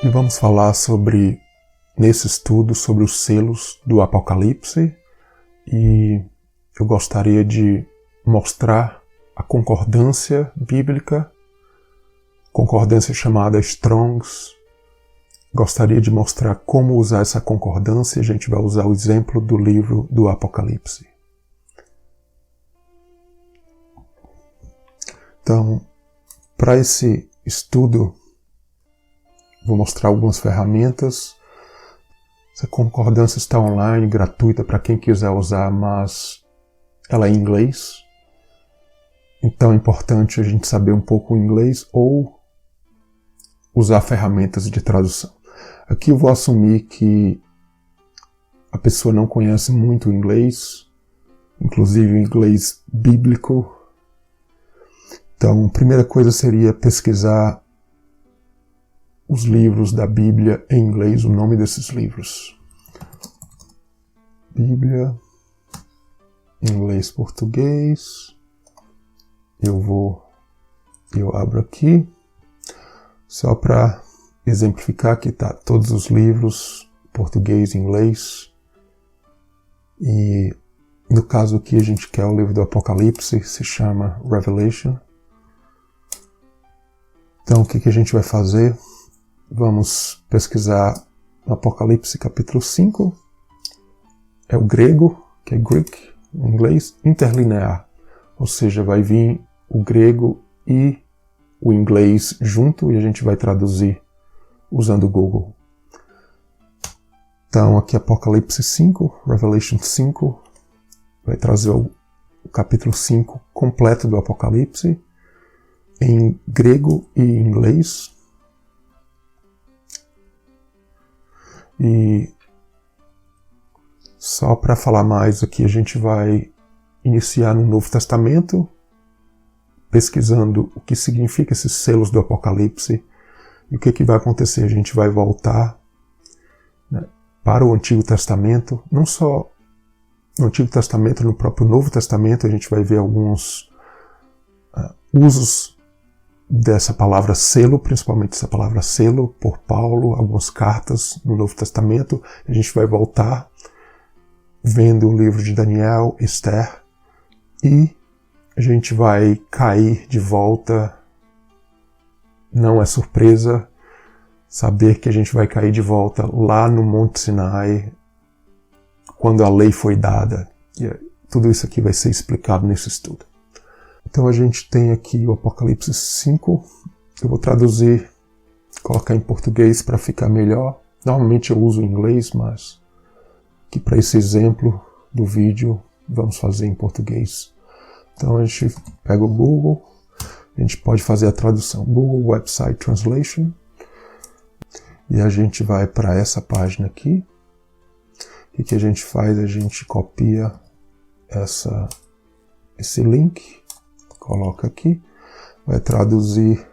E vamos falar nesse estudo, sobre os selos do Apocalipse, e eu gostaria de mostrar a concordância bíblica, concordância chamada Strong's. Gostaria de mostrar como usar essa concordância. A gente vai usar o exemplo do livro do Apocalipse. Então, para esse estudo, vou mostrar algumas ferramentas. Essa concordância está online, gratuita para quem quiser usar, mas ela é em inglês. Então é importante a gente saber um pouco o inglês ou usar ferramentas de tradução. Aqui eu vou assumir que a pessoa não conhece muito o inglês, inclusive o inglês bíblico. Então, a primeira coisa seria pesquisar os livros da Bíblia em inglês, o nome desses livros. Bíblia, inglês, português. Eu abro aqui, só para exemplificar que tá todos os livros, português e inglês. E no caso aqui a gente quer o livro do Apocalipse, se chama Revelation. Então o que a gente vai fazer? Vamos pesquisar no Apocalipse capítulo 5. É o grego, que é Greek, em inglês, interlinear. Ou seja, vai vir o grego e o inglês junto e a gente vai traduzir usando o Google. Então aqui Apocalipse 5, Revelation 5, vai trazer o capítulo 5 completo do Apocalipse em grego e inglês. E só para falar mais aqui, a gente vai iniciar no Novo Testamento, pesquisando o que significa esses selos do Apocalipse e o que vai acontecer. A gente vai voltar, né, para o Antigo Testamento, não só no Antigo Testamento, no próprio Novo Testamento, a gente vai ver alguns usos dessa palavra selo, principalmente essa palavra selo, por Paulo, algumas cartas no Novo Testamento. A gente vai voltar vendo o livro de Daniel, Esther, e a gente vai cair de volta. Não é surpresa saber que a gente vai cair de volta lá no Monte Sinai, quando a lei foi dada. E tudo isso aqui vai ser explicado nesse estudo. Então a gente tem aqui o Apocalipse 5. Eu vou traduzir, colocar em português para ficar melhor. Normalmente eu uso em inglês, mas aqui para esse exemplo do vídeo vamos fazer em português. Então a gente pega o Google, a gente pode fazer a tradução Google Website Translation e a gente vai para essa página aqui. O que a gente faz? A gente copia esse link, coloca aqui, vai traduzir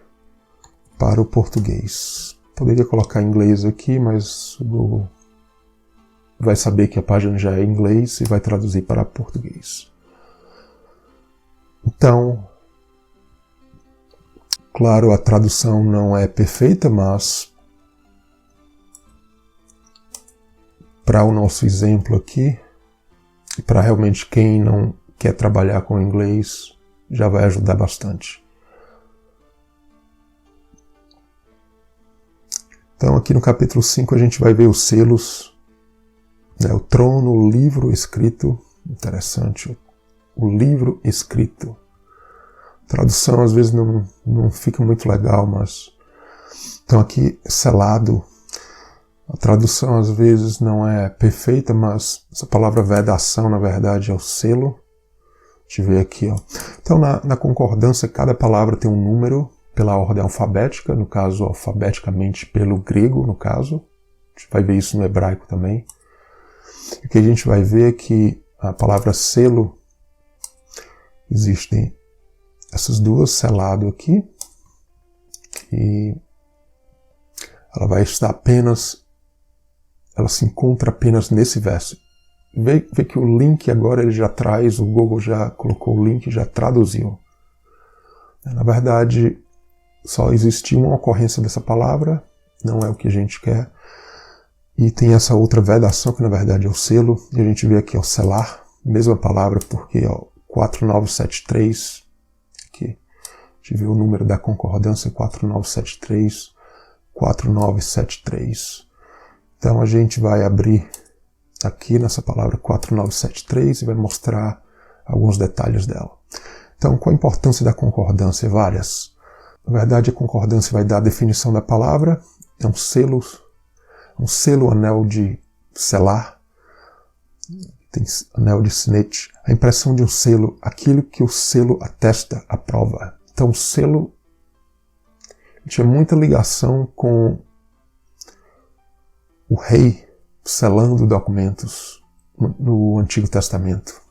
para o português. Poderia colocar em inglês aqui, mas o Google vai saber que a página já é em inglês e vai traduzir para português. Então, claro, a tradução não é perfeita, mas para o nosso exemplo aqui, e para realmente quem não quer trabalhar com inglês, já vai ajudar bastante. Então aqui no capítulo 5 a gente vai ver os selos, né, o trono, o livro escrito. Interessante, o livro escrito. A tradução às vezes não fica muito legal, mas então aqui selado. A tradução às vezes não é perfeita, mas essa palavra vedação na verdade é o selo. Deixa eu ver aqui, ó. Então na concordância cada palavra tem um número pela ordem alfabética, no caso alfabeticamente pelo grego, no caso. A gente vai ver isso no hebraico também. E o que a gente vai ver é que a palavra selo, existem essas duas, selado aqui, e ela vai estar apenas, ela se encontra apenas nesse verso. Vê que o link agora ele já traz, o Google já colocou o link, já traduziu. Na verdade, só existiu uma ocorrência dessa palavra não é o que a gente quer. E tem essa outra vedação, que na verdade é o selo, e a gente vê aqui, ó, selar, mesma palavra, porque, ó, 4973, aqui, a gente vê o número da concordância, 4973, 4973. Então a gente vai abrir aqui nessa palavra 4973 e vai mostrar alguns detalhes dela. Então, qual a importância da concordância? Várias. Na verdade, a concordância vai dar a definição da palavra, é um selo, anel de selar, tem anel de sinete, a impressão de um selo, aquilo que o selo atesta, aprova. Então, o selo tinha muita ligação com o rei selando documentos no Antigo Testamento.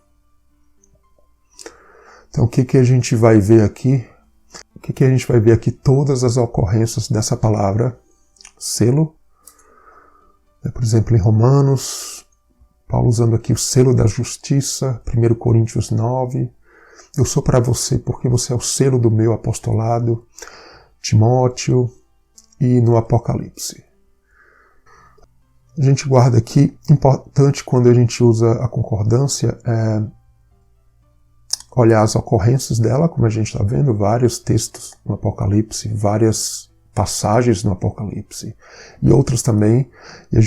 Então, o que a gente vai ver aqui? O que a gente vai ver aqui? Todas as ocorrências dessa palavra, selo. Por exemplo, em Romanos, Paulo usando aqui o selo da justiça, 1 Coríntios 9. Eu sou para você porque você é o selo do meu apostolado, Timóteo, e no Apocalipse. A gente guarda aqui, importante quando a gente usa a concordância, é olhar as ocorrências dela, como a gente está vendo, vários textos no Apocalipse, várias passagens no Apocalipse, e outras também, e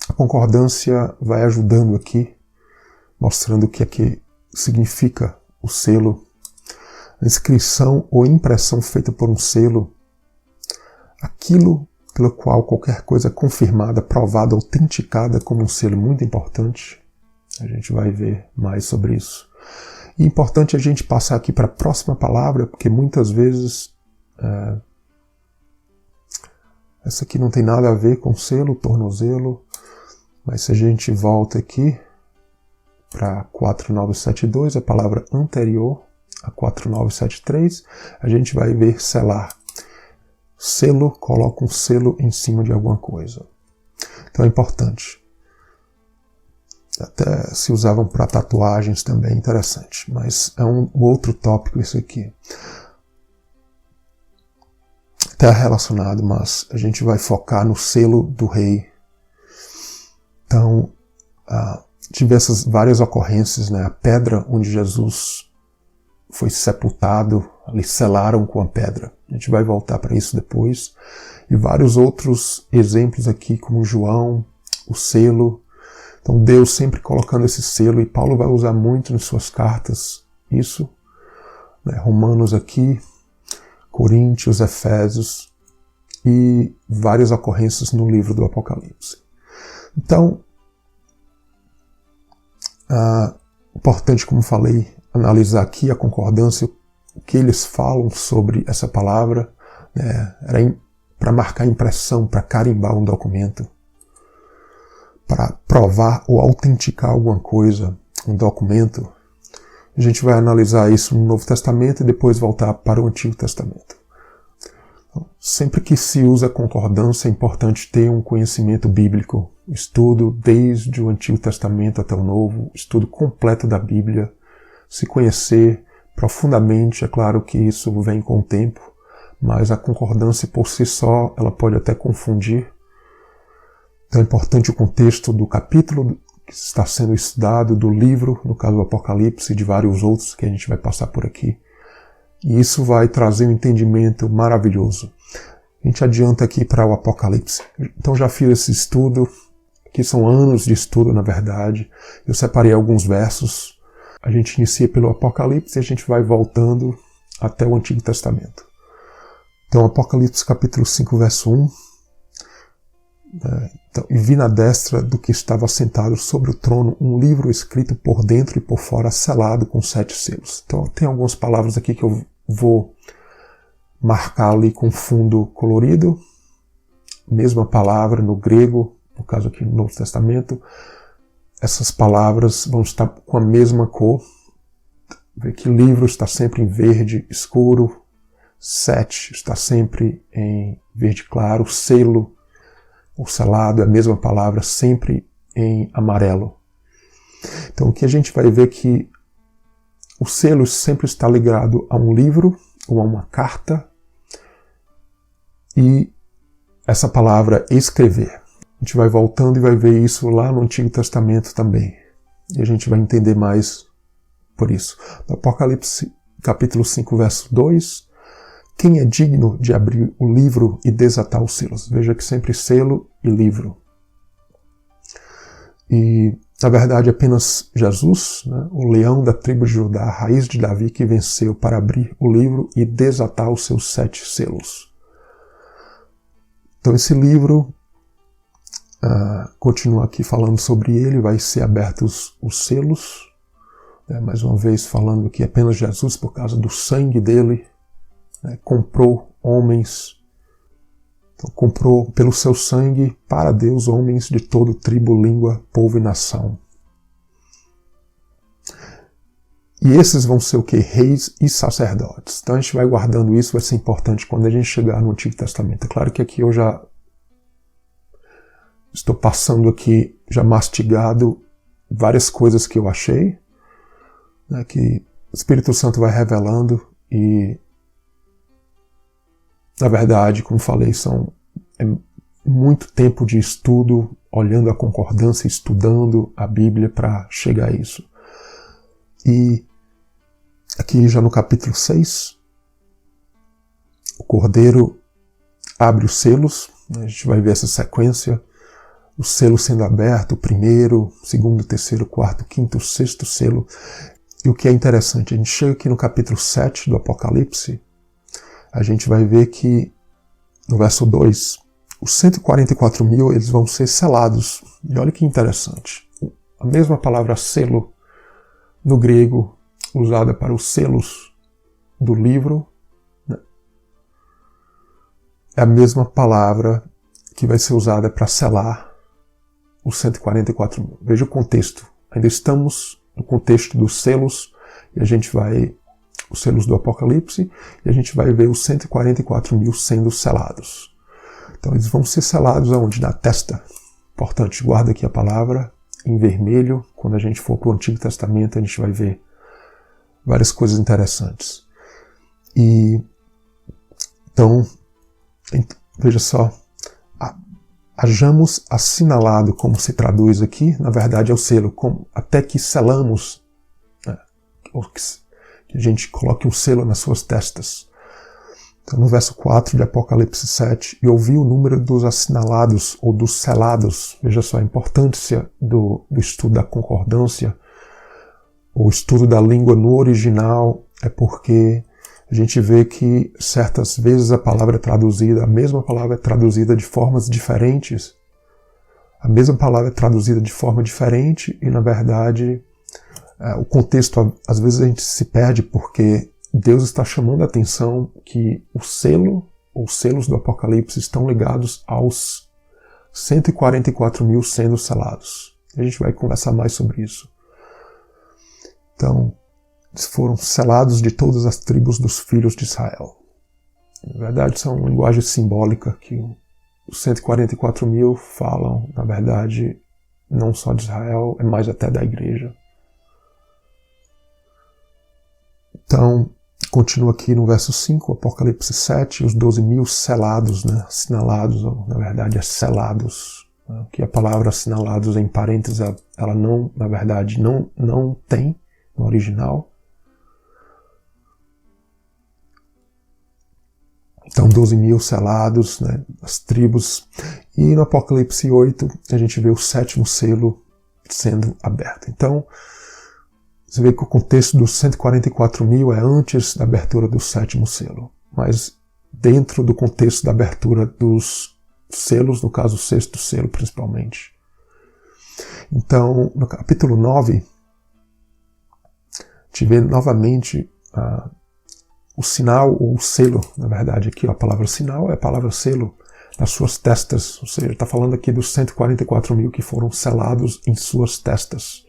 a concordância vai ajudando aqui, mostrando o que é que significa o selo, a inscrição ou impressão feita por um selo, aquilo pelo qual qualquer coisa é confirmada, provada, autenticada como um selo muito importante. A gente vai ver mais sobre isso. E é importante a gente passar aqui para a próxima palavra, porque muitas vezes essa aqui não tem nada a ver com selo, tornozelo, mas se a gente volta aqui para 4972, a palavra anterior a 4973, a gente vai ver selar. Selo, coloca um selo em cima de alguma coisa. Então é importante. Até se usavam para tatuagens também, interessante. Mas é um outro tópico isso aqui. Até relacionado, mas a gente vai focar no selo do rei. Então, tive essas várias ocorrências, né? A pedra onde Jesus foi sepultado, ali selaram com a pedra. A gente vai voltar para isso depois. E vários outros exemplos aqui, como João, o selo. Então Deus sempre colocando esse selo, e Paulo vai usar muito em suas cartas isso. Né? Romanos aqui, Coríntios, Efésios e várias ocorrências no livro do Apocalipse. Então, importante, como falei, analisar aqui a concordância, o que eles falam sobre essa palavra, né? Era para marcar impressão, para carimbar um documento, para provar ou autenticar alguma coisa, um documento. A gente vai analisar isso no Novo Testamento e depois voltar para o Antigo Testamento. Então, sempre que se usa concordância, é importante ter um conhecimento bíblico, estudo desde o Antigo Testamento até o Novo, estudo completo da Bíblia, se conhecer profundamente. É claro que isso vem com o tempo, mas a concordância por si só, ela pode até confundir. Então é importante o contexto do capítulo que está sendo estudado, do livro, no caso do Apocalipse, e de vários outros que a gente vai passar por aqui. E isso vai trazer um entendimento maravilhoso. A gente adianta aqui para o Apocalipse. Então já fiz esse estudo, que são anos de estudo, na verdade. Eu separei alguns versos. A gente inicia pelo Apocalipse e a gente vai voltando até o Antigo Testamento. Então, Apocalipse capítulo 5, verso 1. Então, e vi na destra do que estava sentado sobre o trono um livro escrito por dentro e por fora, selado com 7 selos. Então, tem algumas palavras aqui que eu vou marcar ali com fundo colorido. Mesma palavra no grego, no caso aqui no Novo Testamento. Essas palavras vão estar com a mesma cor. Vê que livro está sempre em verde escuro. 7 está sempre em verde claro. Selo, ou selado, é a mesma palavra, sempre em amarelo. Então, o que a gente vai ver é que o selo sempre está ligado a um livro ou a uma carta, e essa palavra escrever. A gente vai voltando e vai ver isso lá no Antigo Testamento também. E a gente vai entender mais por isso. No Apocalipse, capítulo 5, verso 2, quem é digno de abrir o livro e desatar os selos? Veja que sempre selo e livro. E, na verdade, apenas Jesus, né, o leão da tribo de Judá, a raiz de Davi, que venceu para abrir o livro e desatar os seus 7 selos. Então, esse livro continua aqui falando sobre ele, vai ser abertos os selos, né, mais uma vez falando que apenas Jesus, por causa do sangue dele, né, comprou homens, então, comprou pelo seu sangue para Deus homens de todo tribo, língua, povo e nação. E esses vão ser o quê? Reis e sacerdotes. Então a gente vai guardando isso, vai ser importante quando a gente chegar no Antigo Testamento. É claro que aqui eu já estou passando aqui, já mastigado, várias coisas que eu achei, né, que o Espírito Santo vai revelando e, na verdade, como falei, é muito tempo de estudo, olhando a concordância, estudando a Bíblia para chegar a isso. E aqui já no capítulo 6, o Cordeiro abre os selos, né, a gente vai ver essa sequência, o selo sendo aberto, o primeiro, segundo, terceiro, quarto, quinto, sexto selo. E o que é interessante, a gente chega aqui no capítulo 7 do Apocalipse, a gente vai ver que, no verso 2, os 144 mil eles vão ser selados. E olha que interessante. A mesma palavra selo, no grego, usada para os selos do livro, né, é a mesma palavra que vai ser usada para selar os 144 mil. Veja o contexto. Ainda estamos no contexto dos selos, e a gente vai... os selos do Apocalipse, e a gente vai ver os 144 mil sendo selados. Então eles vão ser selados aonde? Na testa. Importante, guarda aqui a palavra em vermelho. Quando a gente for para o Antigo Testamento, a gente vai ver várias coisas interessantes. E então, veja só, hajamos assinalado, como se traduz aqui, na verdade é o selo, até que selamos, né, que a gente coloque um selo nas suas testas. Então, no verso 4 de Apocalipse 7, e ouvi o número dos assinalados, ou dos selados. Veja só a importância do estudo da concordância, o estudo da língua no original, é porque a gente vê que certas vezes a palavra é traduzida, a mesma palavra é traduzida de formas diferentes, a mesma palavra é traduzida de forma diferente, e na verdade o contexto, às vezes a gente se perde porque Deus está chamando a atenção que o selo, ou selos do Apocalipse estão ligados aos 144 mil sendo selados. A gente vai conversar mais sobre isso. Então, eles foram selados de todas as tribos dos filhos de Israel. Na verdade, são uma linguagem simbólica que os 144 mil falam, na verdade, não só de Israel, é mais até da igreja. Então, continua aqui no verso 5, Apocalipse 7, os 12 mil selados, né, assinalados, ou, na verdade, selados, né, que a palavra assinalados em parênteses, ela não, na verdade, não tem no original. Então, 12 mil selados, né, as tribos. E no Apocalipse 8, a gente vê o 7º selo sendo aberto. Então, você vê que o contexto dos 144 mil é antes da abertura do 7º selo, mas dentro do contexto da abertura dos selos, no caso o 6º selo principalmente. Então, no capítulo 9, a gente vê novamente o sinal, ou o selo, na verdade aqui a palavra sinal é a palavra selo, nas suas testas, ou seja, está falando aqui dos 144 mil que foram selados em suas testas.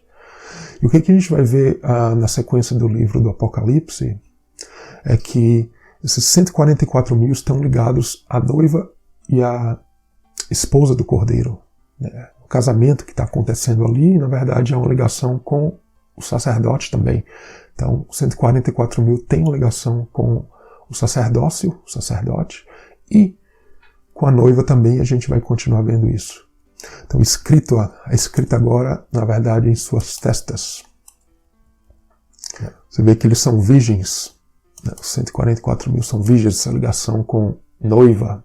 E o que a gente vai ver na sequência do livro do Apocalipse é que esses 144 mil estão ligados à noiva e à esposa do Cordeiro. Né? O casamento que está acontecendo ali, na verdade, é uma ligação com o sacerdote também. Então, 144 mil tem uma ligação com o sacerdócio, o sacerdote, e com a noiva também a gente vai continuar vendo isso. Então, a escrita agora, na verdade, em suas testas. Você vê que eles são virgens, né? Os 144 mil são virgens, essa ligação com noiva.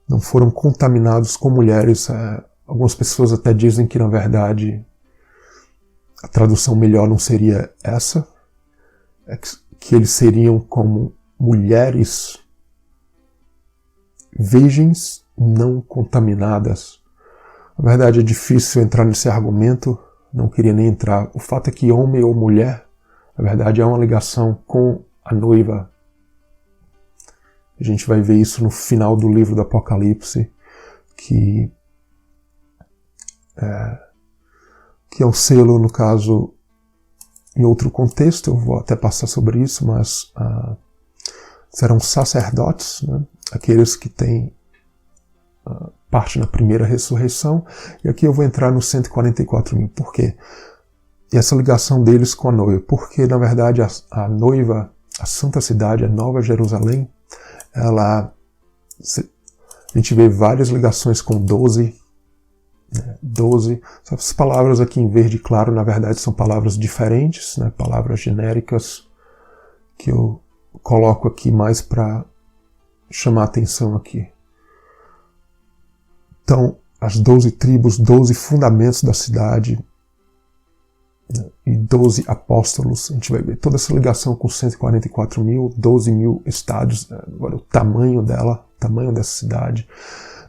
Não foram contaminados com mulheres. Algumas pessoas até dizem que, na verdade, a tradução melhor não seria essa, que eles seriam como mulheres virgens não contaminadas. Na verdade, é difícil entrar nesse argumento, não queria nem entrar. O fato é que homem ou mulher, na verdade, é uma ligação com a noiva. A gente vai ver isso no final do livro do Apocalipse, que é o selo, no caso, em outro contexto, eu vou até passar sobre isso, mas serão sacerdotes, né? Aqueles que têm parte na primeira ressurreição, e aqui eu vou entrar nos 144 mil. Por quê? E essa ligação deles com a noiva, porque na verdade a noiva, a Santa Cidade, a Nova Jerusalém, a gente vê várias ligações com 12, né? 12, essas palavras aqui em verde claro, na verdade são palavras diferentes, né? Palavras genéricas, que eu coloco aqui mais para chamar a atenção aqui. Então, as 12 tribos, 12 fundamentos da cidade, né, e 12 apóstolos, a gente vai ver toda essa ligação com 144 mil, 12 mil estádios, né, agora o tamanho dela, o tamanho dessa cidade,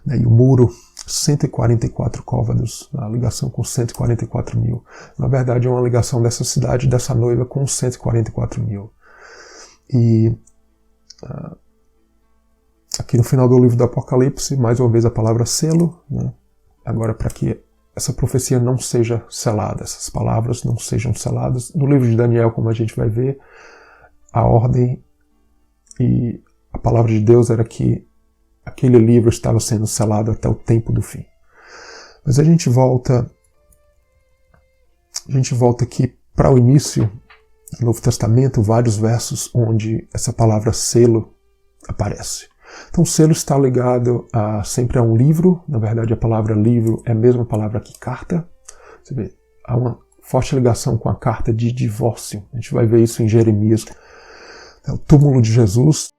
né, e o muro, 144 côvados, a ligação com 144 mil. Na verdade, é uma ligação dessa cidade, dessa noiva, com 144 mil. E aqui no final do livro do Apocalipse, mais uma vez a palavra selo, né? Agora, para que essa profecia não seja selada, essas palavras não sejam seladas. No livro de Daniel, como a gente vai ver, a ordem e a palavra de Deus era que aquele livro estava sendo selado até o tempo do fim. Mas a gente volta aqui para o início do Novo Testamento, vários versos onde essa palavra selo aparece. Então, selo está ligado sempre a um livro. Na verdade, a palavra livro é a mesma palavra que carta. Você vê, há uma forte ligação com a carta de divórcio. A gente vai ver isso em Jeremias. O túmulo de Jesus.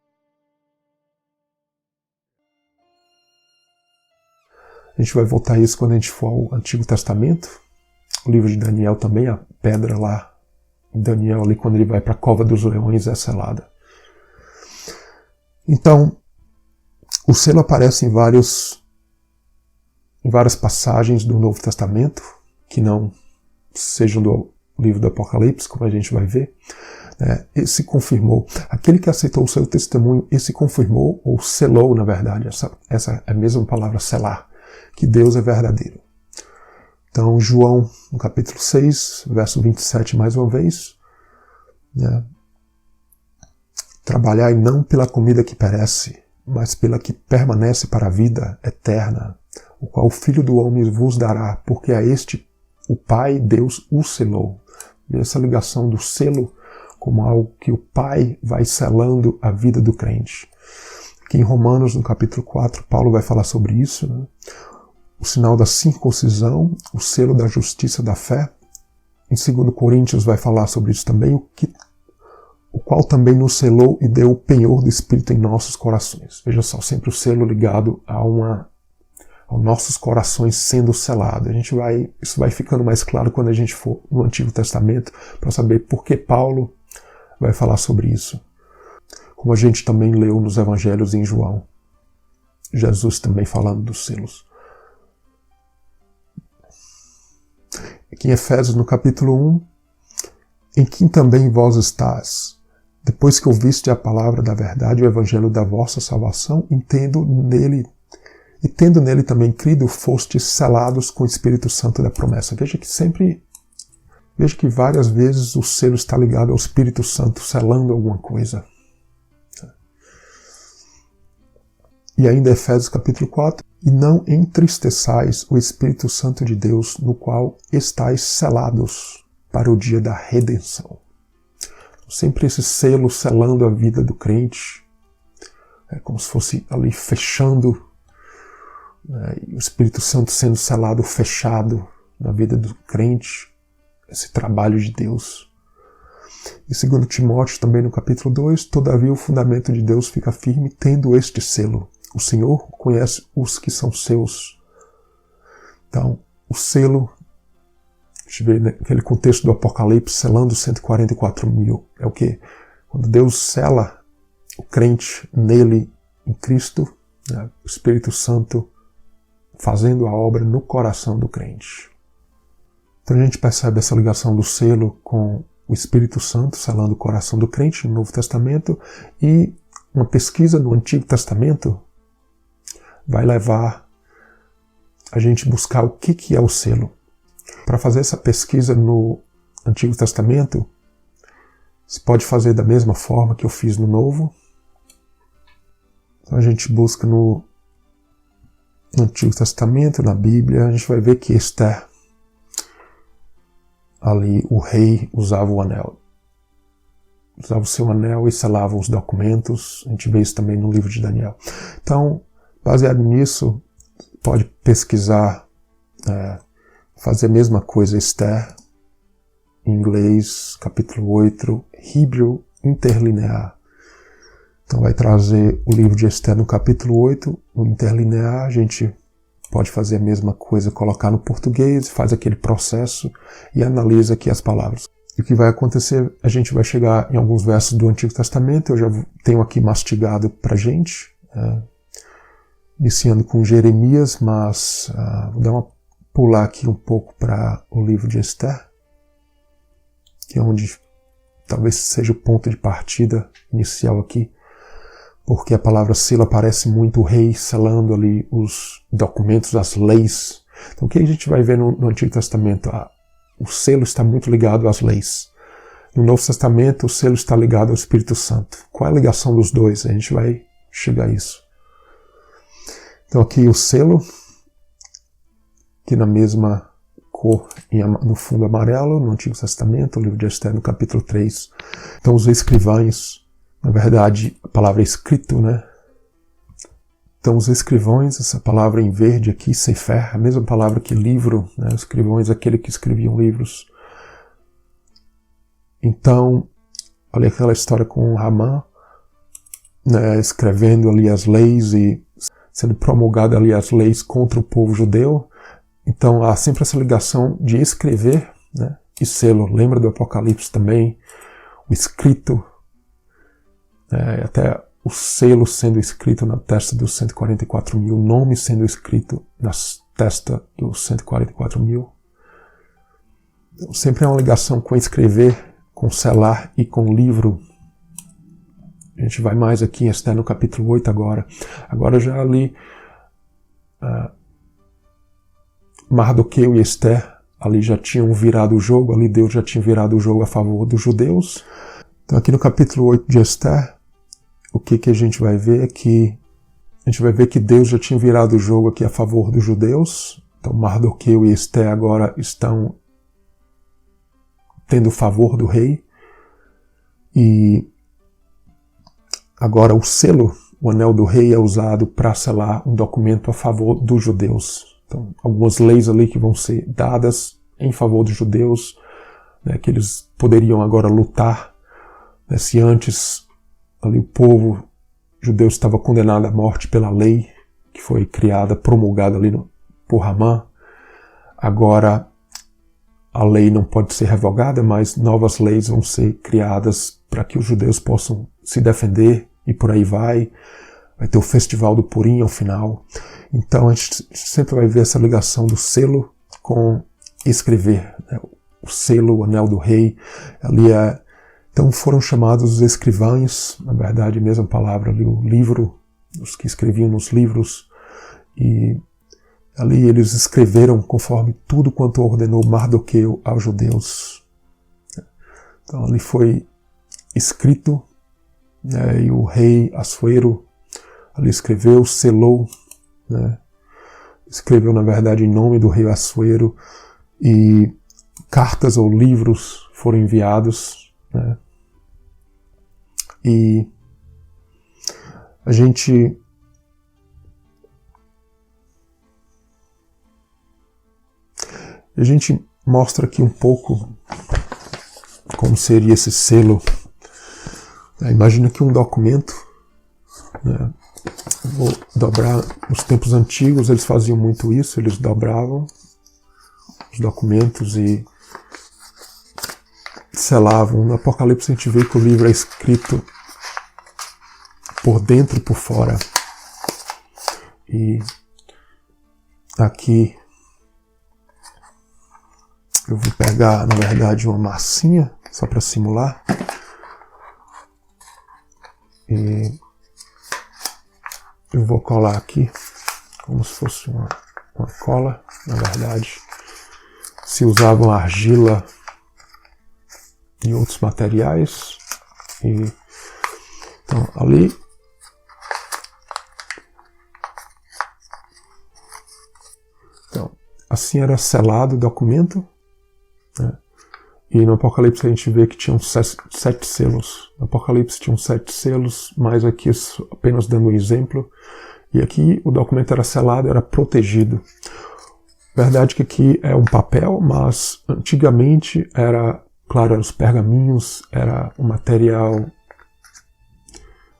A gente vai voltar a isso quando a gente for ao Antigo Testamento. O livro de Daniel também, a pedra lá em Daniel, ali quando ele vai para a cova dos leões, é selada. Então, o selo aparece em várias passagens do Novo Testamento, que não sejam do livro do Apocalipse, como a gente vai ver. Esse confirmou. Aquele que aceitou o seu testemunho, esse confirmou, ou selou, na verdade, essa é a mesma palavra, selar, que Deus é verdadeiro. Então, João, no capítulo 6, verso 27, mais uma vez, né? Trabalhai não pela comida que perece, mas pela que permanece para a vida eterna, o qual o Filho do Homem vos dará, porque a este o Pai, Deus, o selou. E essa ligação do selo como algo que o Pai vai selando a vida do crente. Aqui em Romanos, no capítulo 4, Paulo vai falar sobre isso, né? O sinal da circuncisão, o selo da justiça da fé. Em 2 Coríntios vai falar sobre isso também, o qual também nos selou e deu o penhor do Espírito em nossos corações. Veja só, sempre o selo ligado aos nossos corações sendo selado. Isso vai ficando mais claro quando a gente for no Antigo Testamento, para saber por que Paulo vai falar sobre isso. Como a gente também leu nos Evangelhos em João. Jesus também falando dos selos. Aqui em Efésios, no capítulo 1, em quem também vós estás, depois que ouviste a palavra da verdade, o evangelho da vossa salvação, tendo nele também crido, fostes selados com o Espírito Santo da promessa. Veja que várias vezes o selo está ligado ao Espírito Santo, selando alguma coisa. E ainda Efésios capítulo 4, e não entristeçais o Espírito Santo de Deus, no qual estáis selados para o dia da redenção. Sempre esse selo selando a vida do crente. É como se fosse ali fechando, né, e o Espírito Santo sendo selado, fechado na vida do crente, esse trabalho de Deus. E 2 Timóteo, também no capítulo 2, todavia o fundamento de Deus fica firme, tendo este selo. O Senhor conhece os que são seus. Então, o selo, a gente vê naquele contexto do Apocalipse, selando 144 mil. É o quê? Quando Deus sela o crente nele, em Cristo, né, o Espírito Santo fazendo a obra no coração do crente. Então a gente percebe essa ligação do selo com o Espírito Santo selando o coração do crente no Novo Testamento, e uma pesquisa no Antigo Testamento vai levar a gente buscar o que é o selo. Para fazer essa pesquisa no Antigo Testamento, você pode fazer da mesma forma que eu fiz no Novo. Então a gente busca no Antigo Testamento, na Bíblia, a gente vai ver que Esther, ali o rei usava o anel. Usava o seu anel e selava os documentos. A gente vê isso também no livro de Daniel. Então, baseado nisso, pode pesquisar, fazer a mesma coisa, Esther, em inglês, capítulo 8, Hebrew interlinear. Então vai trazer o livro de Esther no capítulo 8, no interlinear, a gente pode fazer a mesma coisa, colocar no português, faz aquele processo e analisa aqui as palavras. E o que vai acontecer, a gente vai chegar em alguns versos do Antigo Testamento, eu já tenho aqui mastigado pra gente, iniciando com Jeremias, mas vou pular aqui um pouco para o livro de Esther, que é onde talvez seja o ponto de partida inicial aqui, porque a palavra selo aparece muito, o rei selando ali os documentos, as leis. Então o que a gente vai ver no Antigo Testamento? O selo está muito ligado às leis. No Novo Testamento o selo está ligado ao Espírito Santo. Qual é a ligação dos dois? A gente vai chegar a isso. Então aqui o selo, que na mesma cor, no fundo amarelo, no Antigo Testamento, o livro de Esther, no capítulo 3. Então os escrivães, na verdade, a palavra é escrito, né? Então os escrivães, essa palavra em verde aqui, sefer, a mesma palavra que livro, né? Os escrivães, aquele que escreviam livros. Então, olha aquela história com Ramã, né? Escrevendo ali as leis e sendo promulgada ali as leis contra o povo judeu. Então há sempre essa ligação de escrever, né? E selo. Lembra do Apocalipse também? O escrito, até o selo sendo escrito na testa dos 144 mil, o nome sendo escrito na testa dos 144 mil. Então, sempre há uma ligação com escrever, com selar e com livro. A gente vai mais aqui em Esther no capítulo 8 agora. Agora já ali Mardoqueu e Esther ali já tinham virado o jogo, ali Deus já tinha virado o jogo a favor dos judeus. Então aqui no capítulo 8 de Esther, o que a gente vai ver é que a gente vai ver que Deus já tinha virado o jogo aqui a favor dos judeus. Então Mardoqueu e Esther agora estão tendo o favor do rei. E agora o selo, o anel do rei, é usado para selar um documento a favor dos judeus. Então algumas leis ali que vão ser dadas em favor dos judeus, né, que eles poderiam agora lutar, né, se antes ali o povo judeu estava condenado à morte pela lei que foi criada, promulgada ali por Ramã. Agora a lei não pode ser revogada, mas novas leis vão ser criadas para que os judeus possam se defender e por aí vai. Vai ter o festival do Purim ao final. Então a gente sempre vai ver essa ligação do selo com escrever, né? O selo, o anel do rei, ali então foram chamados os escrivães, na verdade a mesma palavra ali, o livro, os que escreviam nos livros, e ali eles escreveram conforme tudo quanto ordenou Mardoqueu aos judeus. Então ali foi escrito, né, e o rei Assuero ali escreveu, selou, né, escreveu na verdade em nome do rei Assuero, e cartas ou livros foram enviados, né? E a gente mostra aqui um pouco como seria esse selo. Imagina que um documento, né? Vou dobrar. Nos tempos antigos eles faziam muito isso, eles dobravam os documentos e selavam. No Apocalipse a gente vê que o livro é escrito por dentro e por fora. E aqui eu vou pegar, na verdade, uma massinha só para simular. E eu vou colar aqui como se fosse uma cola. Na verdade, se usavam argila e outros materiais. E então ali assim era selado o documento, né? E no Apocalipse a gente vê que tinham 7 selos. No Apocalipse tinham 7 selos, mas aqui apenas dando um exemplo. E aqui o documento era selado, era protegido. Verdade que aqui é um papel, mas antigamente era, claro, eram os pergaminhos, era o material,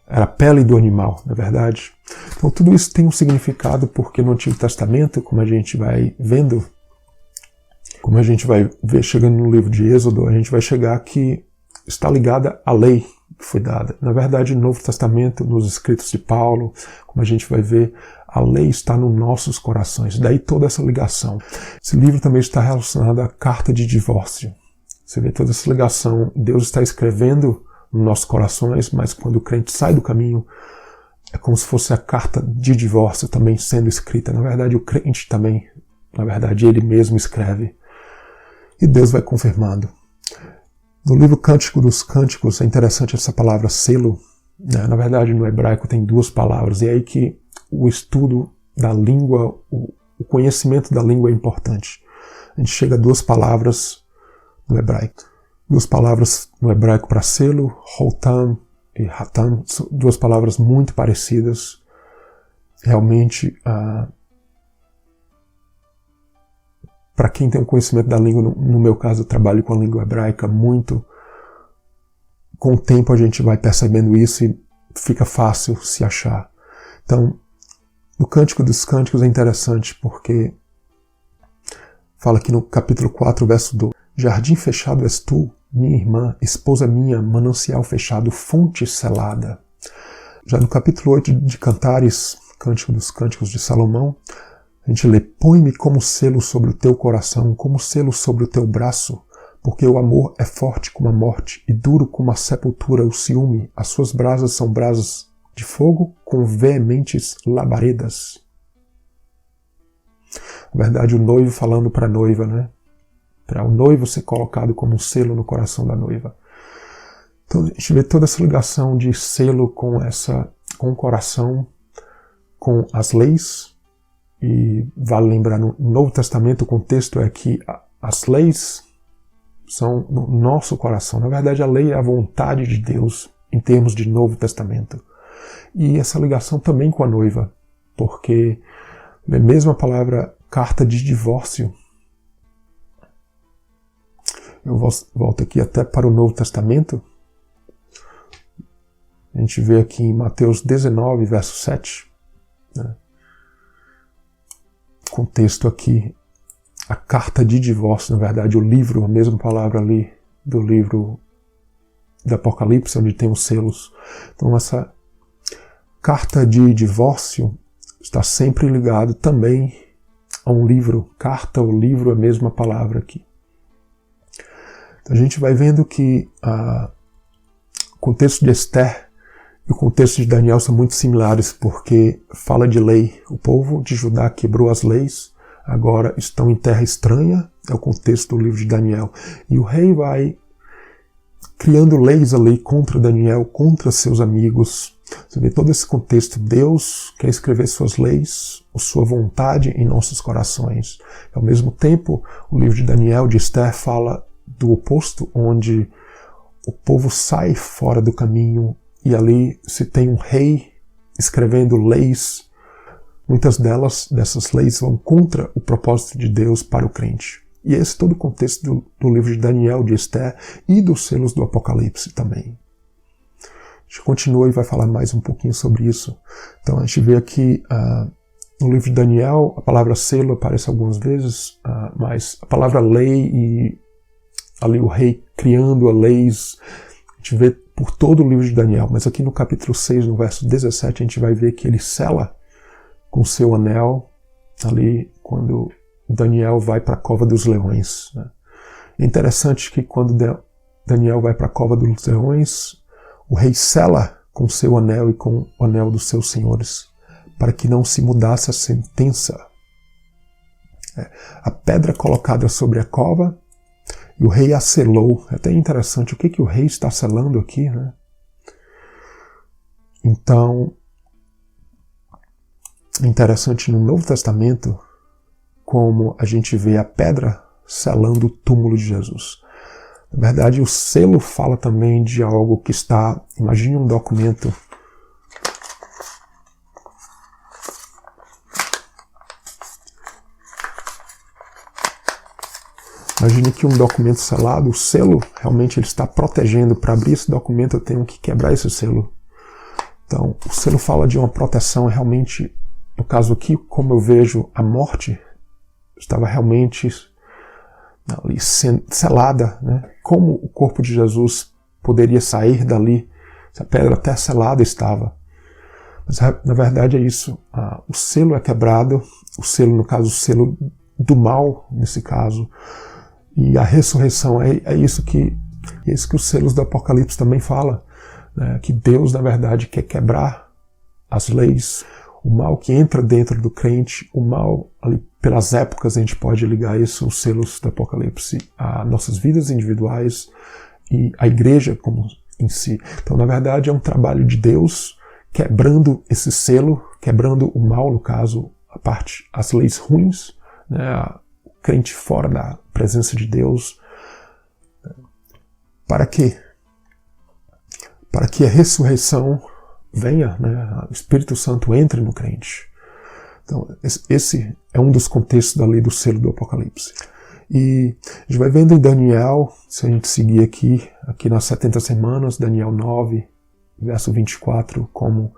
era a pele do animal, na verdade. Então tudo isso tem um significado, porque no Antigo Testamento, como a gente vai vendo, como a gente vai ver chegando no livro de Êxodo, a gente vai chegar que está ligada à lei que foi dada. Na verdade, no Novo Testamento, nos escritos de Paulo, como a gente vai ver, a lei está nos nossos corações. Daí toda essa ligação. Esse livro também está relacionado à carta de divórcio. Você vê toda essa ligação. Deus está escrevendo nos nossos corações, mas quando o crente sai do caminho, é como se fosse a carta de divórcio também sendo escrita. Na verdade, o crente também, na verdade, ele mesmo escreve. E Deus vai confirmando. No livro Cântico dos Cânticos, é interessante essa palavra selo. Né? Na verdade, no hebraico tem 2 palavras. E é aí que o estudo da língua, o conhecimento da língua é importante. A gente chega a 2 palavras no hebraico. 2 palavras no hebraico para selo, hotam e hatam. São 2 palavras muito parecidas. Realmente, para quem tem um conhecimento da língua, no meu caso eu trabalho com a língua hebraica muito, com o tempo a gente vai percebendo isso e fica fácil se achar. Então, no Cântico dos Cânticos é interessante porque fala aqui no capítulo 4, verso 2, jardim fechado és tu, minha irmã, esposa minha, manancial fechado, fonte selada. Já no capítulo 8 de Cantares, Cântico dos Cânticos de Salomão, a gente lê, põe-me como selo sobre o teu coração, como selo sobre o teu braço, porque o amor é forte como a morte e duro como a sepultura, o ciúme. As suas brasas são brasas de fogo com veementes labaredas. Na verdade, o noivo falando para a noiva, né? Para o noivo ser colocado como um selo no coração da noiva. Então a gente vê toda essa ligação de selo com o coração, com as leis. E vale lembrar, no Novo Testamento o contexto é que as leis são no nosso coração. Na verdade, a lei é a vontade de Deus em termos de Novo Testamento. E essa ligação também com a noiva, porque a mesma palavra carta de divórcio, eu volto aqui até para o Novo Testamento, a gente vê aqui em Mateus 19, verso 7, né? Contexto aqui, a carta de divórcio, na verdade o livro, a mesma palavra ali do livro do Apocalipse, onde tem os selos. Então essa carta de divórcio está sempre ligado também a um livro. Carta ou livro é a mesma palavra aqui. Então a gente vai vendo que o contexto de Esther e o contexto de Daniel são muito similares, porque fala de lei. O povo de Judá quebrou as leis, agora estão em terra estranha, é o contexto do livro de Daniel. E o rei vai criando leis ali contra Daniel, contra seus amigos. Você vê todo esse contexto. Deus quer escrever suas leis, sua vontade em nossos corações. Ao mesmo tempo, o livro de Daniel, de Esther, fala do oposto, onde o povo sai fora do caminho, e ali se tem um rei escrevendo leis. Muitas dessas leis vão contra o propósito de Deus para o crente. E esse é todo o contexto do livro de Daniel, de Esther e dos selos do Apocalipse também. A gente continua e vai falar mais um pouquinho sobre isso. Então a gente vê aqui no livro de Daniel, a palavra selo aparece algumas vezes, mas a palavra lei e ali o rei criando as leis, a gente vê por todo o livro de Daniel. Mas aqui no capítulo 6, no verso 17, a gente vai ver que ele sela com seu anel, ali quando Daniel vai para a cova dos leões. Né? É interessante que quando Daniel vai para a cova dos leões, o rei sela com seu anel e com o anel dos seus senhores, para que não se mudasse a sentença. A pedra colocada sobre a cova, e o rei a selou. É até interessante o que o rei está selando aqui. Né? Então, é interessante no Novo Testamento como a gente vê a pedra selando o túmulo de Jesus. Na verdade, o selo fala também de algo que está... Imagine um documento. Imagine que um documento selado, o selo realmente ele está protegendo. Para abrir esse documento eu tenho que quebrar esse selo. Então, o selo fala de uma proteção realmente... No caso aqui, como eu vejo, a morte estava realmente ali selada, né? Como o corpo de Jesus poderia sair dali se a pedra até selada estava? Mas na verdade é isso. O selo é quebrado, o selo, no caso, o selo do mal, nesse caso. E a ressurreição é isso que os selos do Apocalipse também falam, né? Que Deus, na verdade, quer quebrar as leis. O mal que entra dentro do crente, o mal, ali, pelas épocas, a gente pode ligar isso, os selos do Apocalipse, a nossas vidas individuais e a igreja como em si. Então, na verdade, é um trabalho de Deus quebrando esse selo, quebrando o mal, no caso, as leis ruins, né, o crente fora da presença de Deus. Para quê? Para que a ressurreição venha, né? O Espírito Santo entre no crente. Então, esse é um dos contextos da lei do selo do Apocalipse. E a gente vai vendo em Daniel, se a gente seguir aqui nas 70 semanas, Daniel 9, verso 24, como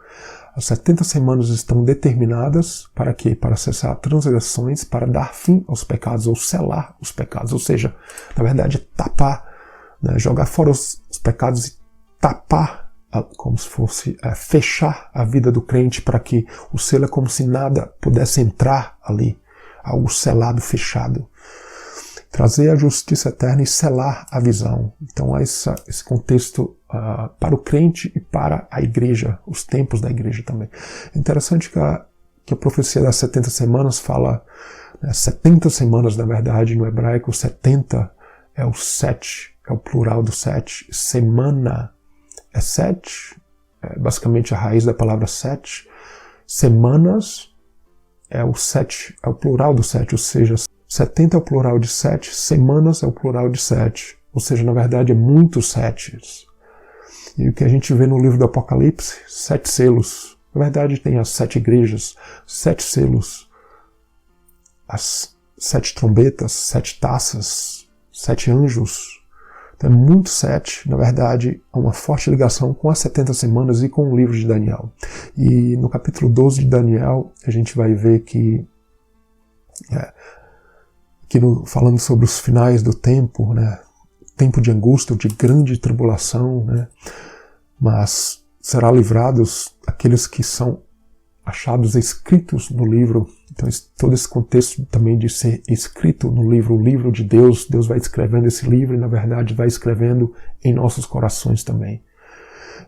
as 70 semanas estão determinadas para quê? Para cessar transgressões, para dar fim aos pecados, ou selar os pecados. Ou seja, na verdade, tapar, né? Jogar fora os pecados e tapar, como se fosse fechar a vida do crente, para que o selo é como se nada pudesse entrar ali, algo selado, fechado. Trazer a justiça eterna e selar a visão. Então há esse contexto para o crente e para a igreja, os tempos da igreja também. É interessante que a profecia das 70 semanas fala, 70 semanas na verdade, no hebraico 70 é o 7, é o plural do 7, semana é 7, é basicamente a raiz da palavra 7. Semanas é o 7, é o plural do 7, ou seja, 70 é o plural de 7, semanas é o plural de 7. Ou seja, na verdade é muitos 7. E o que a gente vê no livro do Apocalipse, 7 selos. Na verdade tem as 7 igrejas, 7 selos, as 7 trombetas, 7 taças, 7 anjos. É muito 7, na verdade, há uma forte ligação com as 70 semanas e com o livro de Daniel. E no capítulo 12 de Daniel, a gente vai ver que, falando sobre os finais do tempo, né, tempo de angústia, de grande tribulação, né, mas será livrados aqueles que são achados escritos no livro. Então todo esse contexto também de ser escrito no livro, o livro de Deus, Deus vai escrevendo esse livro e na verdade vai escrevendo em nossos corações também.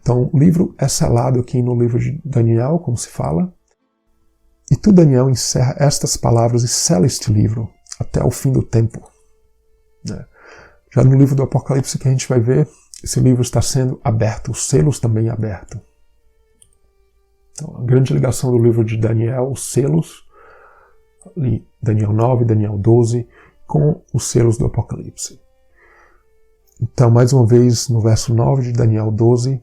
Então o livro é selado aqui no livro de Daniel, como se fala, e tu, Daniel, encerra estas palavras e sela este livro até o fim do tempo. Já no livro do Apocalipse que a gente vai ver, esse livro está sendo aberto, os selos também abertos. Então, a grande ligação do livro de Daniel, os selos, ali, Daniel 9, Daniel 12, com os selos do Apocalipse. Então, mais uma vez, no verso 9 de Daniel 12,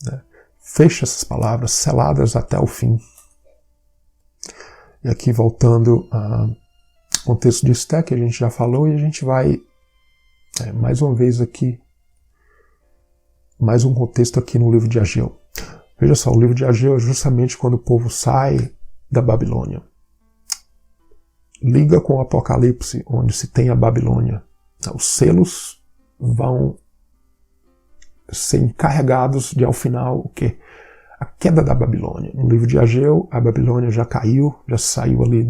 né, fecha essas palavras, seladas até o fim. E aqui voltando ao contexto de Esté, que a gente já falou, e a gente vai, mais uma vez aqui, mais um contexto aqui no livro de Ageu. Veja só, o livro de Ageu é justamente quando o povo sai da Babilônia. Liga com o Apocalipse, onde se tem a Babilônia. Os selos vão ser encarregados de, ao final, o quê? A queda da Babilônia. No livro de Ageu, a Babilônia já caiu, já saiu ali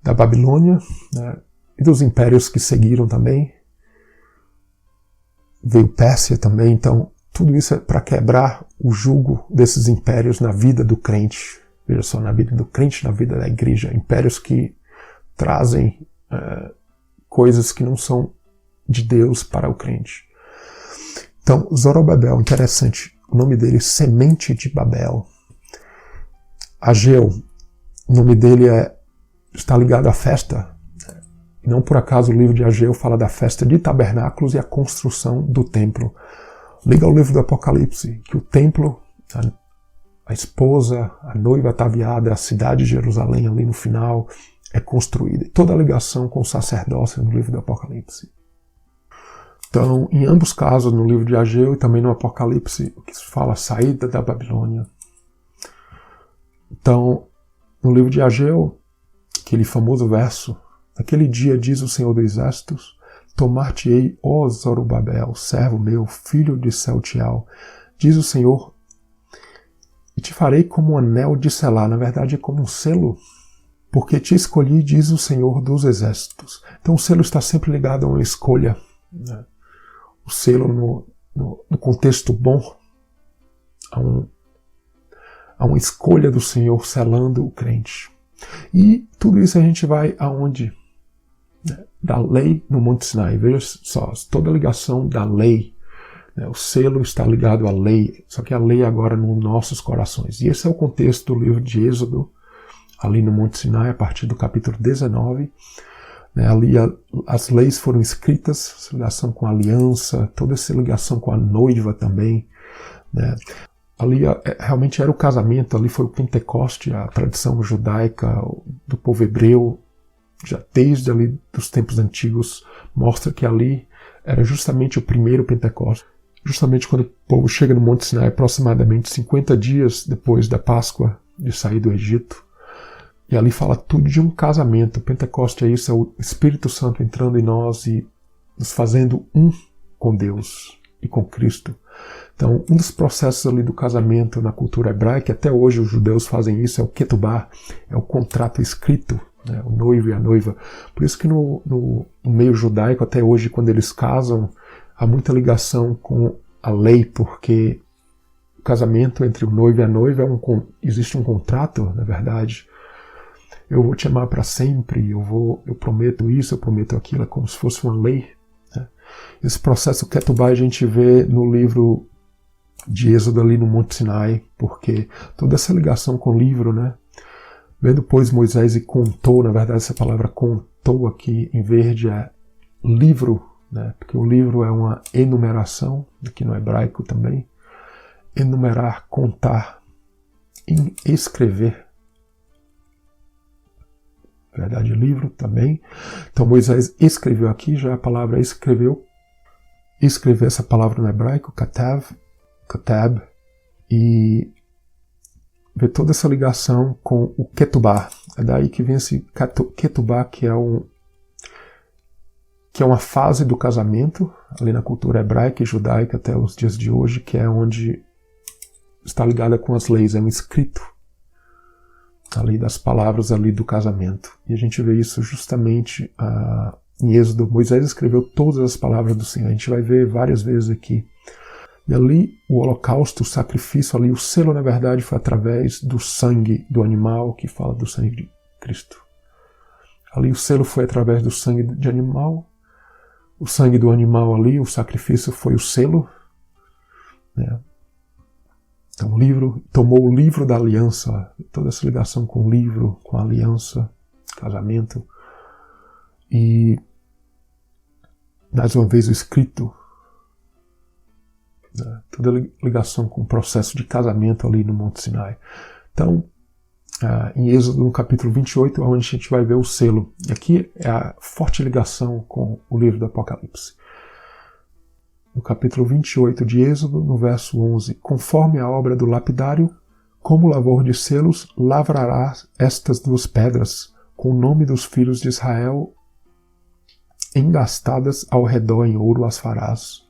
da Babilônia, né? E dos impérios que seguiram também. Veio Pérsia também, então tudo isso é para quebrar o jugo desses impérios na vida do crente. Veja só, na vida do crente, na vida da igreja. Impérios que trazem coisas que não são de Deus para o crente. Então, Zorobabel, interessante, o nome dele é Semente de Babel. Ageu, o nome dele está ligado à festa. Não por acaso o livro de Ageu fala da festa de tabernáculos e a construção do templo. Liga ao livro do Apocalipse, que o templo, a esposa, a noiva ataviada, a cidade de Jerusalém ali no final é construída. E toda a ligação com o sacerdócio no livro do Apocalipse. Então, em ambos casos, no livro de Ageu e também no Apocalipse, o que se fala a saída da Babilônia. Então, no livro de Ageu, aquele famoso verso, naquele dia diz o Senhor dos Exércitos, tomar-te-ei, ó Zorobabel, servo meu, filho de Sealtiel, diz o Senhor, e te farei como um anel de selar, na verdade é como um selo, porque te escolhi, diz o Senhor dos Exércitos. Então o selo está sempre ligado a uma escolha, né? O selo no contexto bom, a uma escolha do Senhor selando o crente. E tudo isso a gente vai aonde? Da lei no Monte Sinai. Veja só, toda a ligação da lei, né? O selo está ligado à lei, só que a lei agora nos nossos corações. E esse é o contexto do livro de Êxodo, ali no Monte Sinai, a partir do capítulo 19. Né? Ali as leis foram escritas, essa ligação com a aliança, toda essa ligação com a noiva também. Né? Ali realmente era o casamento, ali foi o Pentecoste, a tradição judaica do povo hebreu, já desde ali dos tempos antigos, mostra que ali era justamente o primeiro Pentecostes. Justamente quando o povo chega no Monte Sinai, aproximadamente 50 dias depois da Páscoa, de sair do Egito. E ali fala tudo de um casamento. O Pentecoste é isso, é o Espírito Santo entrando em nós e nos fazendo um com Deus e com Cristo. Então, um dos processos ali do casamento na cultura hebraica, até hoje os judeus fazem isso, é o ketubá, é o contrato escrito, né, o noivo e a noiva. Por isso que no meio judaico, até hoje, quando eles casam, há muita ligação com a lei, porque o casamento entre o noivo e a noiva existe um contrato, na verdade. Eu vou te amar para sempre, eu prometo isso, eu prometo aquilo, é como se fosse uma lei. Né? Esse processo ketubá a gente vê no livro de Êxodo ali no Monte Sinai, porque toda essa ligação com o livro, né? Vendo, pois, Moisés e contou, na verdade essa palavra contou aqui em verde é livro, né? Porque o livro é uma enumeração, aqui no hebraico também. Enumerar, contar, escrever. Na verdade, livro também. Então Moisés escreveu aqui, já a palavra escrever essa palavra no hebraico, katab, e ver toda essa ligação com o ketubá. É daí que vem esse ketubá, que é uma fase do casamento, ali na cultura hebraica e judaica até os dias de hoje, que é onde está ligada com as leis, é um escrito ali das palavras ali do casamento. E a gente vê isso justamente em Êxodo. Moisés escreveu todas as palavras do Senhor. A gente vai ver várias vezes aqui. E ali o holocausto, o sacrifício, ali o selo na verdade foi através do sangue do animal, que fala do sangue de Cristo. Ali o selo foi através do sangue de animal. O sangue do animal ali, o sacrifício foi o selo. Né? Então o livro, tomou o livro da aliança, toda essa ligação com o livro, com a aliança, casamento. E mais uma vez o escrito né? Toda ligação com o processo de casamento ali no Monte Sinai. Então, em Êxodo, no capítulo 28, é onde a gente vai ver o selo. E aqui é a forte ligação com o livro do Apocalipse. No capítulo 28 de Êxodo, no verso 11, conforme a obra do lapidário, como lavor de selos, lavrarás estas duas pedras, com o nome dos filhos de Israel engastadas ao redor em ouro as farás.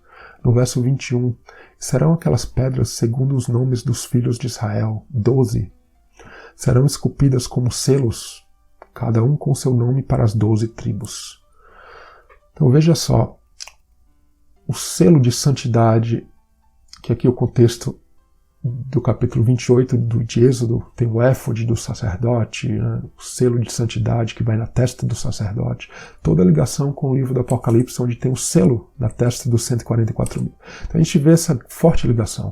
No verso 21, serão aquelas pedras segundo os nomes dos filhos de Israel, 12. Serão esculpidas como selos, cada um com seu nome para as 12 tribos. Então veja só, o selo de santidade, que aqui é o contexto do capítulo 28 de Êxodo, tem o éfode do sacerdote, né, o selo de santidade que vai na testa do sacerdote, toda a ligação com o livro do Apocalipse, onde tem o selo na testa dos 144 mil. Então a gente vê essa forte ligação.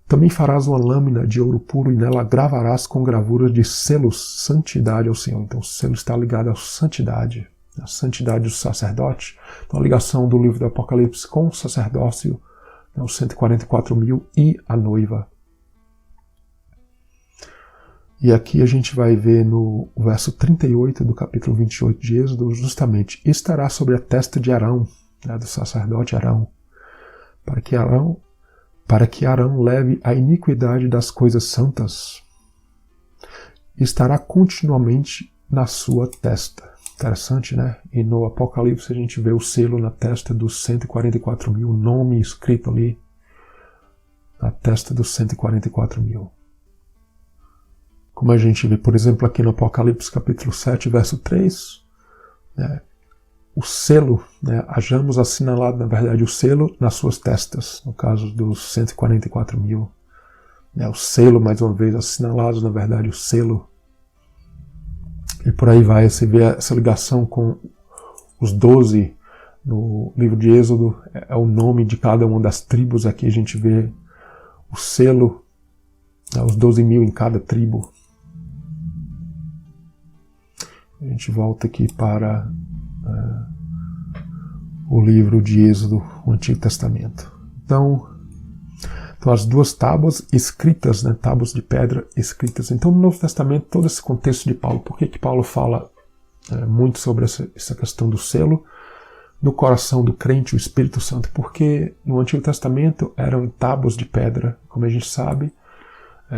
Também farás uma lâmina de ouro puro e nela gravarás com gravura de selos santidade ao Senhor. Então o selo está ligado à santidade do sacerdote. Então a ligação do livro do Apocalipse com o sacerdócio, os 144 mil e a noiva. E aqui a gente vai ver no verso 38 do capítulo 28 de Êxodo, justamente, estará sobre a testa de Arão, né, do sacerdote Arão, para que Arão leve a iniquidade das coisas santas. Estará continuamente na sua testa. Interessante, né? E no Apocalipse a gente vê o selo na testa dos 144 mil, o nome escrito ali na testa dos 144 mil. Como a gente vê, por exemplo, aqui no Apocalipse capítulo 7, verso 3, né? O selo, né? Hajamos assinalado, na verdade, o selo nas suas testas, no caso dos 144 mil. Né? O selo, mais uma vez, assinalado, na verdade, o selo. E por aí vai, você vê essa ligação com os 12 no livro de Êxodo, é o nome de cada uma das tribos. Aqui a gente vê o selo, os 12 mil em cada tribo. A gente volta aqui para o livro de Êxodo, o Antigo Testamento. Então as duas tábuas escritas, né, tábuas de pedra escritas. Então no Novo Testamento, todo esse contexto de Paulo, por que Paulo fala muito sobre essa questão do selo no coração do crente, o Espírito Santo? Porque no Antigo Testamento eram tábuas de pedra, como a gente sabe.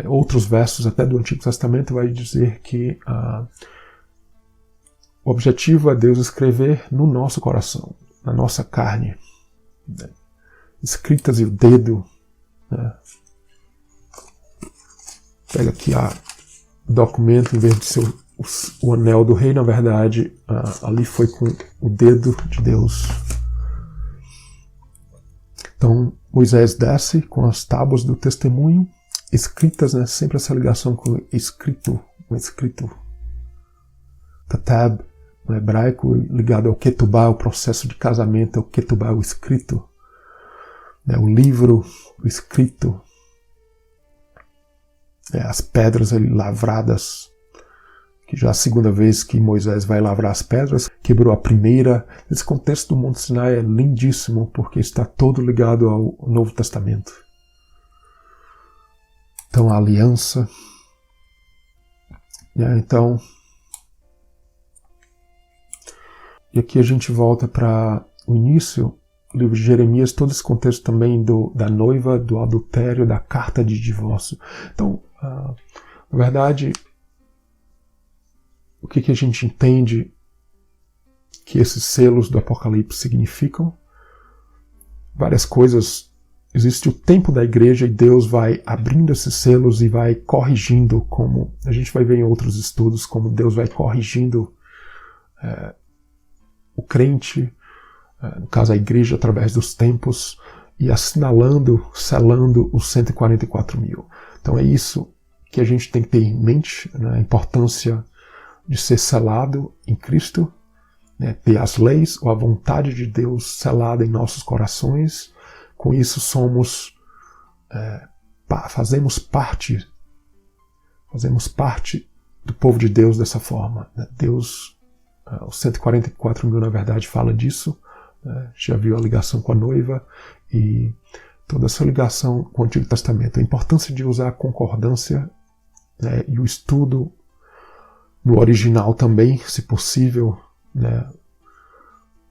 Outros versos até do Antigo Testamento vai dizer que o objetivo é Deus escrever no nosso coração, na nossa carne, né, escritas e o dedo. Pega aqui o documento, em vez de ser o anel do rei, na verdade, ali foi com o dedo de Deus. Então Moisés desce com as tábuas do testemunho, escritas, né, sempre essa ligação com o escrito, Tatab, no hebraico, ligado ao Ketubá, o processo de casamento, é o Ketubá, o escrito. O livro, o escrito, as pedras ali lavradas, que já é a segunda vez que Moisés vai lavrar as pedras, quebrou a primeira. Esse contexto do Monte Sinai é lindíssimo, porque está todo ligado ao Novo Testamento. Então a aliança, então, e aqui a gente volta para o início, o livro de Jeremias, todo esse contexto também da noiva, do adultério, da carta de divórcio. Então, na verdade, o que a gente entende que esses selos do Apocalipse significam? Várias coisas. Existe o tempo da igreja e Deus vai abrindo esses selos e vai corrigindo, como a gente vai ver em outros estudos, como Deus vai corrigindo o crente, no caso a igreja, através dos tempos, e assinalando, selando os 144 mil. Então é isso que a gente tem que ter em mente, né, a importância de ser selado em Cristo, né, ter as leis ou a vontade de Deus selada em nossos corações. Com isso fazemos parte do povo de Deus dessa forma. Né? Deus, os 144 mil, na verdade, fala disso. Já viu a ligação com a noiva, e toda essa ligação com o Antigo Testamento, a importância de usar a concordância, né, e o estudo no original também, se possível, né,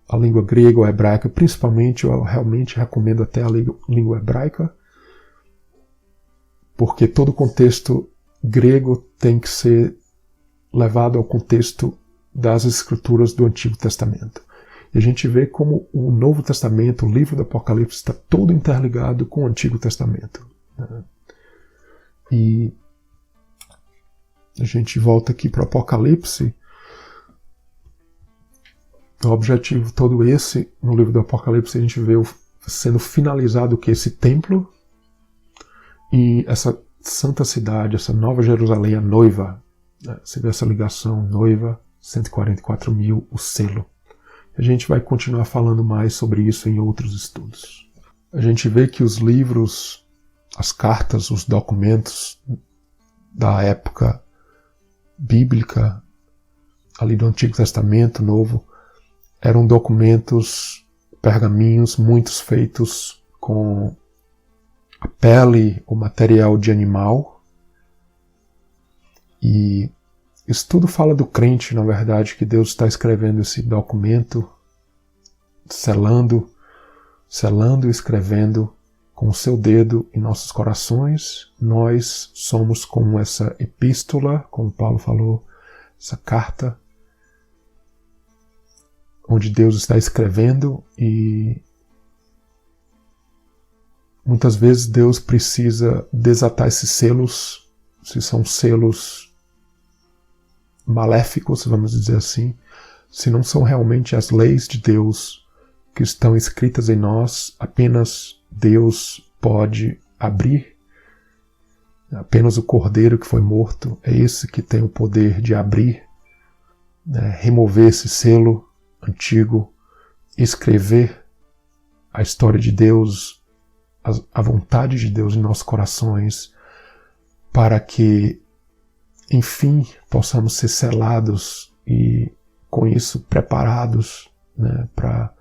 a língua grega ou hebraica, principalmente eu realmente recomendo até a língua hebraica, porque todo o contexto grego tem que ser levado ao contexto das escrituras do Antigo Testamento. E a gente vê como o Novo Testamento, o livro do Apocalipse, está todo interligado com o Antigo Testamento, né? E a gente volta aqui para o Apocalipse. O objetivo todo esse, no livro do Apocalipse, a gente vê sendo finalizado que esse templo e essa santa cidade, essa nova Jerusalém, a noiva, né? Você vê essa ligação, noiva, 144 mil, o selo. A gente vai continuar falando mais sobre isso em outros estudos. A gente vê que os livros, as cartas, os documentos da época bíblica, ali do Antigo Testamento, Novo, eram documentos, pergaminhos, muitos feitos com a pele, o material de animal. E isso tudo fala do crente, na verdade, que Deus está escrevendo esse documento, selando e escrevendo com o seu dedo em nossos corações. Nós somos como essa epístola, como Paulo falou, essa carta, onde Deus está escrevendo, e muitas vezes Deus precisa desatar esses selos, se são selos maléficos, vamos dizer assim, se não são realmente as leis de Deus que estão escritas em nós, apenas Deus pode abrir. Apenas o Cordeiro que foi morto é esse que tem o poder de abrir, né, remover esse selo antigo, escrever a história de Deus, a vontade de Deus em nossos corações, para que, enfim, possamos ser selados e, com isso, preparados, né, para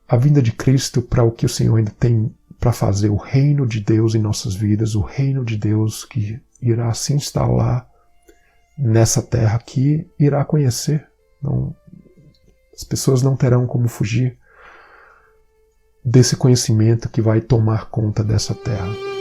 a vinda de Cristo, para o que o Senhor ainda tem para fazer, o reino de Deus em nossas vidas, o reino de Deus que irá se instalar nessa terra, que irá conhecer. Não, as pessoas não terão como fugir desse conhecimento que vai tomar conta dessa terra.